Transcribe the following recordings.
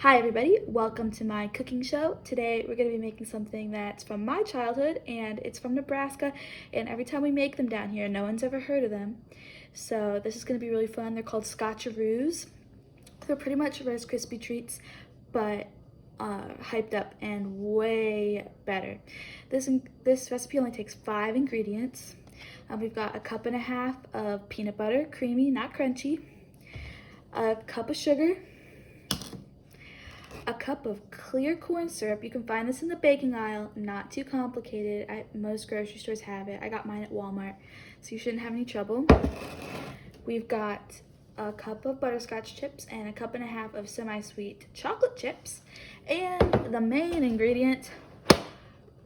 Hi everybody, welcome to my cooking show. Today we're going to be making something that's from my childhood and it's from Nebraska, and every time we make them down here no one's ever heard of them. So this is going to be really fun. They're called Scotcharoos. They're pretty much Rice Krispie treats, but hyped up and way better. This recipe only takes 5 ingredients. We've got a 1.5 cups of peanut butter, creamy, not crunchy, a cup of sugar, a cup of clear corn syrup. You can find this in the baking aisle, not too complicated. Most grocery stores have it. I got mine at Walmart, so you shouldn't have any trouble. We've got a cup of butterscotch chips and a 1.5 cups of semi-sweet chocolate chips, and the main ingredient,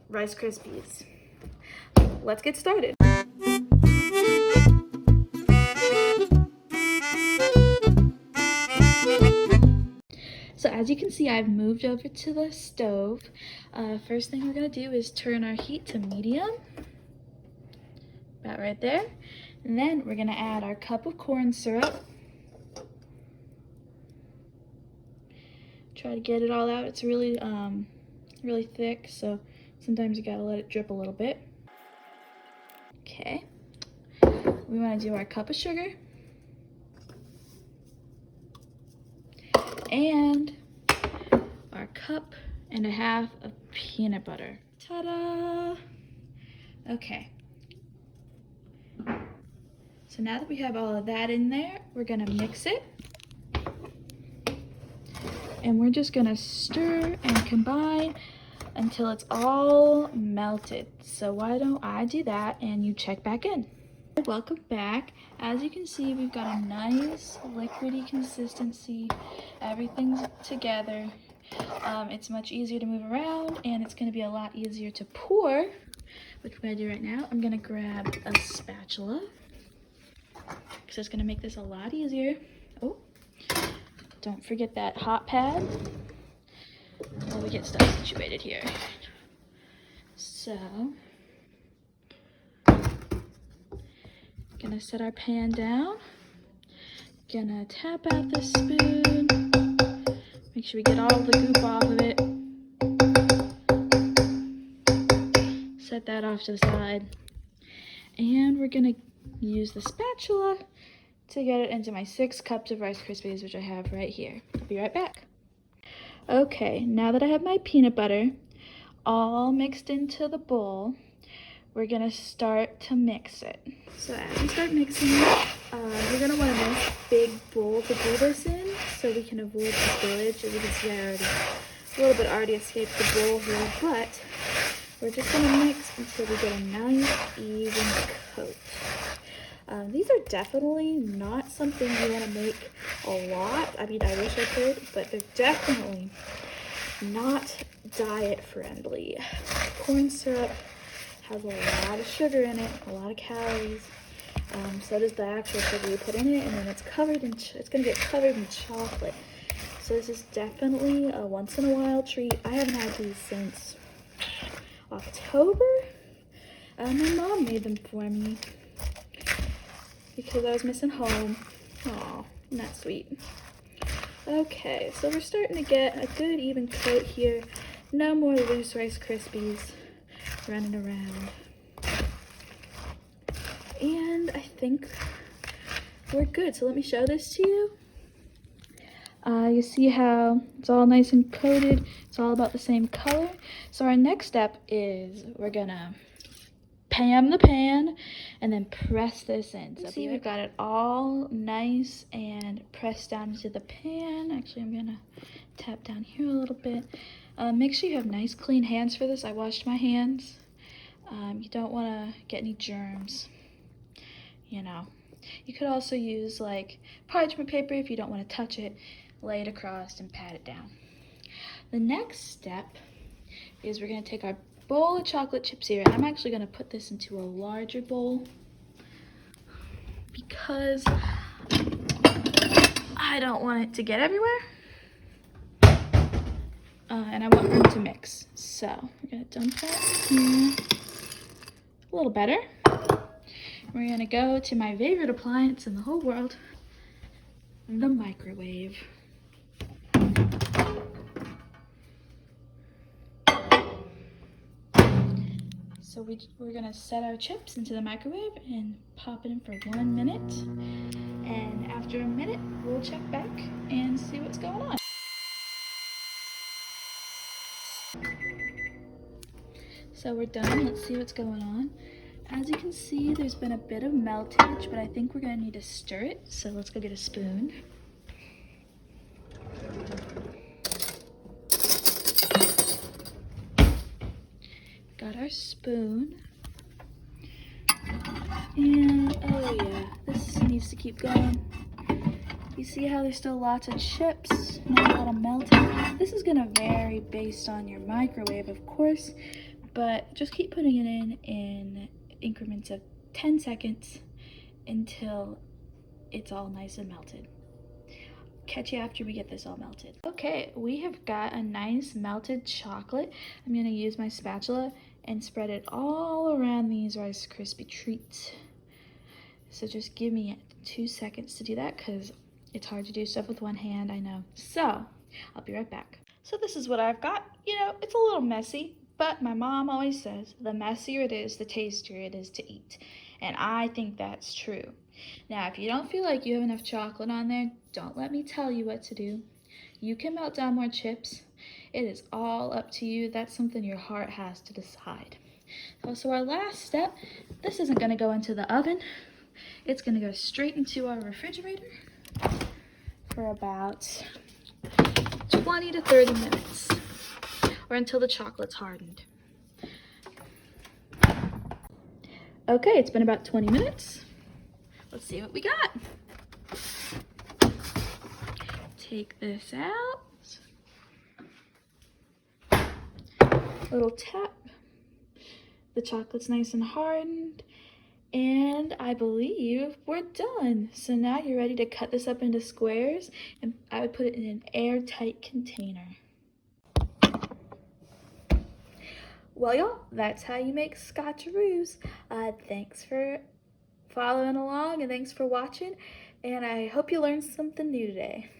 Rice Krispies. Let's get started. So as you can see, I've moved over to the stove. First thing we're gonna do is turn our heat to medium, about right there. And then we're gonna add our cup of corn syrup. Try to get it all out. It's really, really thick, so sometimes you gotta let it drip a little bit. Okay. We wanna do our cup of sugar. And our 1.5 cups of peanut butter. Ta-da! Okay. So now that we have all of that in there, we're gonna mix it. And we're just gonna stir and combine until it's all melted. So why don't I do that and you check back in. Welcome back. As you can see, we've got a nice liquidy consistency. Everything's together. It's much easier to move around, and it's going to be a lot easier to pour, which we're going to do right now. I'm going to grab a spatula because it's going to make this a lot easier. Oh, don't forget that hot pad while we get stuff situated here. So gonna set our pan down, gonna tap out the spoon, make sure we get all the goop off of it, set that off to the side, and we're gonna use the spatula to get it into my 6 cups of Rice Krispies, which I have right here. I'll be right back. Okay, now that I have my peanut butter all mixed into the bowl, we're gonna start to mix it. So as we start mixing it, you're gonna want a nice big bowl to do this in so we can avoid the spillage. As you can see, a little bit already escaped the bowl here, but we're just gonna mix until we get a nice even coat. These are definitely not something you wanna make a lot. I mean, I wish I could, but they're definitely not diet friendly. Corn syrup has a lot of sugar in it, a lot of calories. So does the actual sugar you put in it, and then it's covered in it's gonna get covered in chocolate. So this is definitely a once in a while treat. I haven't had these since October. My mom made them for me because I was missing home. Aw, isn't that sweet? Okay, so we're starting to get a good even coat here. No more loose Rice Krispies running around. And I think we're good. So let me show this to you. You see how it's all nice and coated. It's all about the same color. So our next step is we're gonna pan the pan and then press this in. So see, we've got it all nice and pressed down into the pan. Actually, I'm gonna tap down here a little bit. Make sure you have nice clean hands for this. I washed my hands. You don't want to get any germs, you know. You could also use like parchment paper if you don't want to touch it. Lay it across and pat it down. The next step is we're going to take our bowl of chocolate chips here, and I'm actually going to put this into a larger bowl because I don't want it to get everywhere. And I want room to mix. So we're gonna dump that here. A little better. We're gonna go to my favorite appliance in the whole world, the microwave. So we're gonna set our chips into the microwave and pop it in for 1 minute. And after a minute, we'll check back and see what's going on. So we're done. Let's see what's going on. As you can see, there's been a bit of meltage, but I think we're gonna need to stir it. So let's go get a spoon. Got our spoon. And oh yeah, this needs to keep going. You see how there's still lots of chips, not a lot of melting. This is gonna vary based on your microwave, of course, but just keep putting it in increments of 10 seconds until it's all nice and melted. Catch you after we get this all melted. Okay, we have got a nice melted chocolate. I'm gonna use my spatula and spread it all around these Rice Krispie treats. So just give me 2 seconds to do that because it's hard to do stuff with one hand, I know. So I'll be right back. So this is what I've got. You know, it's a little messy, but my mom always says the messier it is, the tastier it is to eat. And I think that's true. Now, if you don't feel like you have enough chocolate on there, don't let me tell you what to do. You can melt down more chips. It is all up to you. That's something your heart has to decide. So our last step, this isn't gonna go into the oven. It's gonna go straight into our refrigerator for about 20 to 30 minutes, or until the chocolate's hardened. Okay, it's been about 20 minutes. Let's see what we got. Take this out. Little tap. The chocolate's nice and hardened. And I believe we're done. So now you're ready to cut this up into squares, and I would put it in an airtight container. Well, y'all, that's how you make Scotcharoos. Thanks for following along, and thanks for watching, and I hope you learned something new today.